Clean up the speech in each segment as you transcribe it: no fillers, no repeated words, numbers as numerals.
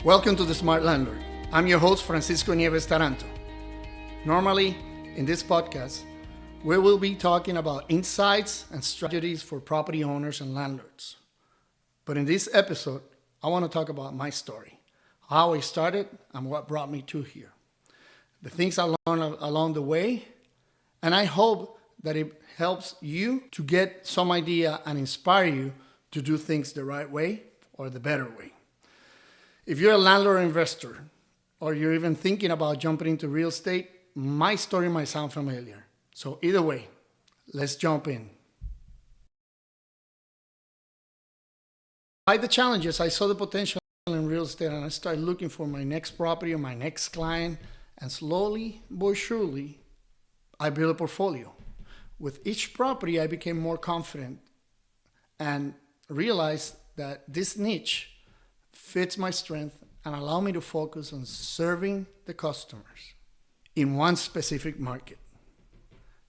Welcome to the Smart Landlord. I'm your host, Francisco Nieves Taranto. Normally, in this podcast, we will be talking about insights and strategies for property owners and landlords. But in this episode, I want to talk about my story, how I started and what brought me to here, the things I learned along the way, and I hope that it helps you to get some idea and inspire you to do things the right way or the better way. If you're a landlord or investor, or you're even thinking about jumping into real estate, my story might sound familiar. So either way, let's jump in. By the challenges, I saw the potential in real estate and I started looking for my next property or my next client. And slowly but surely, I built a portfolio. With each property, I became more confident and realized that this niche fits my strength and allow me to focus on serving the customers in one specific market,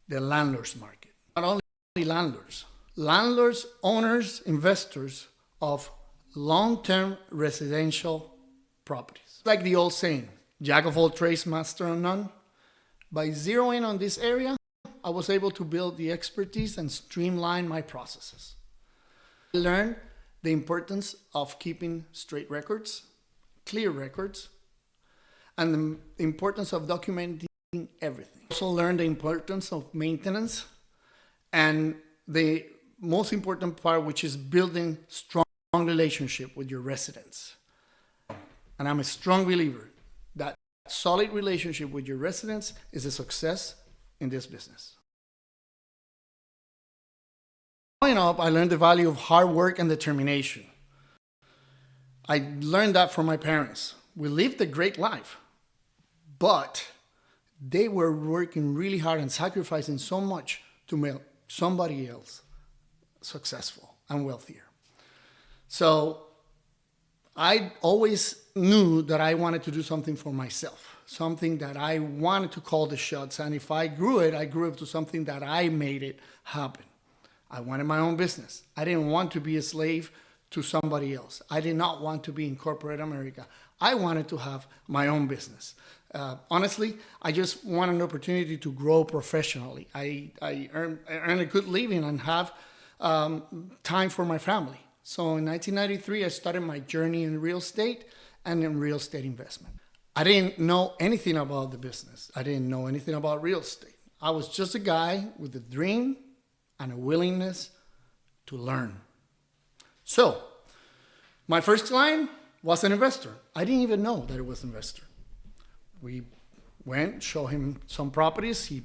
the landlords market. Not only landlords, owners, investors of long-term residential properties. Like the old saying, jack of all trades, master of none. By zeroing on this area, I was able to build the expertise and streamline my processes. I learned the importance of keeping straight records, clear records, and the importance of documenting everything. I also learned the importance of maintenance and the most important part, which is building strong relationship with your residents. And I'm a strong believer that solid relationship with your residents is a success in this business. Growing up, I learned the value of hard work and determination. I learned that from my parents. We lived a great life, but they were working really hard and sacrificing so much to make somebody else successful and wealthier. So I always knew that I wanted to do something for myself, something that I wanted to call the shots. And if I grew it to something that I made it happen. I wanted my own business. I didn't want to be a slave to somebody else. I did not want to be in corporate America. I wanted to have my own business. Honestly, I just wanted an opportunity to grow professionally. I earn a good living and have time for my family. So in 1993, I started my journey in real estate and in real estate investment. I didn't know anything about the business. I didn't know anything about real estate. I was just a guy with a dream and a willingness to learn. So, my first client was an investor. I didn't even know that it was an investor. We went, showed him some properties, he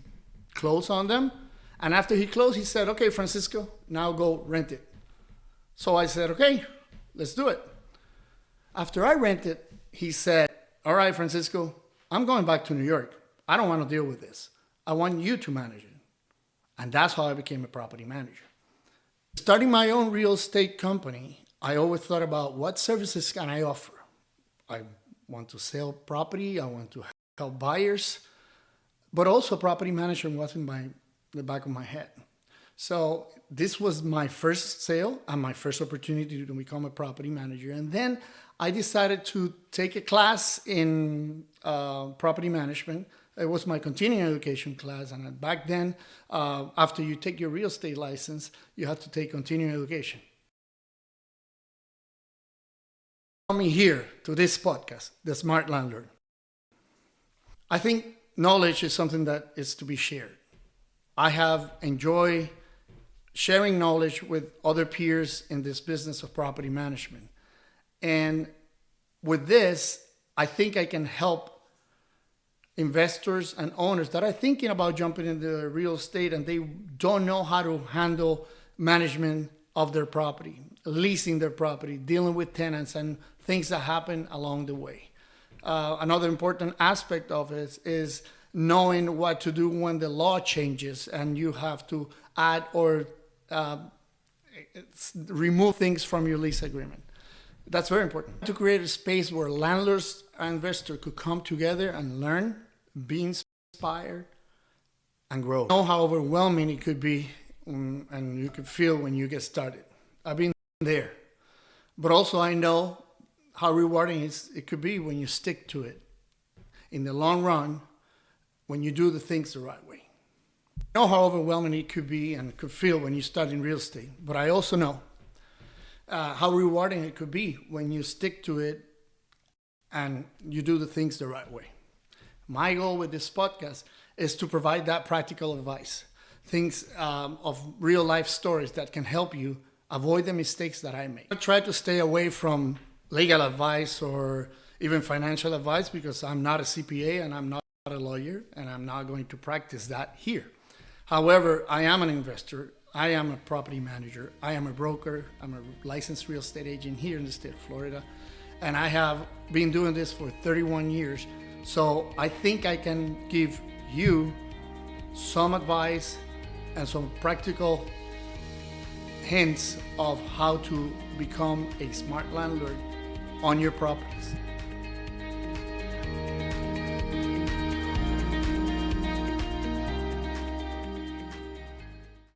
closed on them, and after he closed, he said, okay, Francisco, now go rent it. So I said, okay, let's do it. After I rented, he said, all right, Francisco, I'm going back to New York. I don't want to deal with this. I want you to manage it. And that's how I became a property manager. Starting my own real estate company, I always thought about what services can I offer. I want to sell property, I want to help buyers, but also property management was in the back of my head. So this was my first sale and my first opportunity to become a property manager. And then I decided to take a class in property management. It was my continuing education class, and back then, after you take your real estate license, you had to take continuing education. Coming here to this podcast, The Smart Landlord. I think knowledge is something that is to be shared. I have enjoyed sharing knowledge with other peers in this business of property management. And with this, I think I can help investors and owners that are thinking about jumping into real estate and they don't know how to handle management of their property, leasing their property, dealing with tenants and things that happen along the way. Another important aspect of it is knowing what to do when the law changes and you have to add or remove things from your lease agreement. That's very important. To create a space where landlords and investors could come together and learn, be inspired, and grow. I know how overwhelming it could be and you could feel when you get started. I've been there. But also I know how rewarding it could be when you stick to it. In the long run, when you do the things the right way. I know how overwhelming it could be and could feel when you start in real estate, but I also know how rewarding it could be when you stick to it and you do the things the right way. My goal with this podcast is to provide that practical advice, things of real life stories that can help you avoid the mistakes that I make. I try to stay away from legal advice or even financial advice because I'm not a CPA and I'm not a lawyer and I'm not going to practice that here. However, I am an investor, I am a property manager, I am a broker, I'm a licensed real estate agent here in the state of Florida, and I have been doing this for 31 years. So I think I can give you some advice and some practical hints of how to become a smart landlord on your properties.